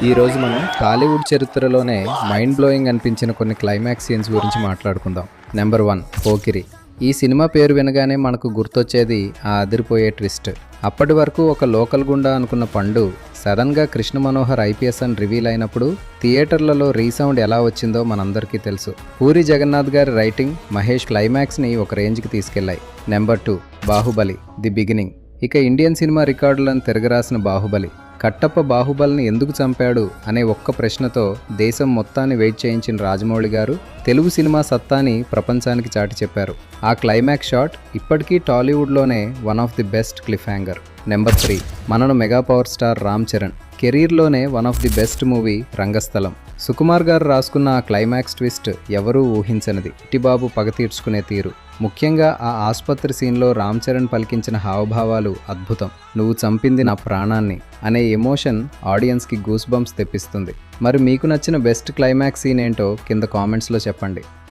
ఈరోజు మనం టాలీవుడ్ చరిత్రలోనే మైండ్ బ్లోయింగ్ అనిపించిన కొన్ని క్లైమాక్స్ సీన్స్ గురించి మాట్లాడుకుందాం. నెంబర్ 1, పోకిరి. ఈ సినిమా పేరు వినగానే మనకు గుర్తొచ్చేది ఆ అదిరిపోయే ట్విస్ట్. అప్పటి వరకు ఒక లోకల్ గుండా అనుకున్న పండు సడన్గా కృష్ణ మనోహర్ ఐపీఎస్ అని రివీల్ అయినప్పుడు థియేటర్లలో రీసౌండ్ ఎలా వచ్చిందో మనందరికీ తెలుసు. పూరి జగన్నాథ్ గారి రైటింగ్, మహేష్ క్లైమాక్స్ని ఒక రేంజ్కి తీసుకెళ్లాయి. Number 2, Baahubali the beginning. ఇక ఇండియన్ సినిమా రికార్డులను తిరగరాసిన బాహుబలి. కట్టప్ప బాహుబలిని ఎందుకు చంపాడు అనే ఒక్క ప్రశ్నతో దేశం మొత్తాన్ని వెయిట్ చేయించిన రాజమౌళి గారు తెలుగు సినిమా సత్తాని ప్రపంచానికి చాటి చెప్పారు. ఆ క్లైమాక్స్ షాట్ ఇప్పటికీ టాలీవుడ్లోనే one of the best cliffhanger. Number 3, మనను mega power star Ram Charan. కెరీర్లోనే one of the best movie Rangasthalam. Sukumar garu రాసుకున్న ఆ క్లైమాక్స్ ట్విస్ట్ ఎవరూ ఊహించనిది. ఇటిబాబు పగ తీర్చుకునే తీరు, ముఖ్యంగా ఆ ఆసుపత్రి సీన్లో రామ్ చరణ్ పలికించిన హావభావాలు అద్భుతం. నువ్వు చంపింది నా ప్రాణాన్ని అనే ఎమోషన్ ఆడియన్స్కి గూస్ బంప్స్ తెప్పిస్తుంది. మరి మీకు నచ్చిన బెస్ట్ క్లైమాక్స్ సీన్ ఏంటో కింద కామెంట్స్లో చెప్పండి.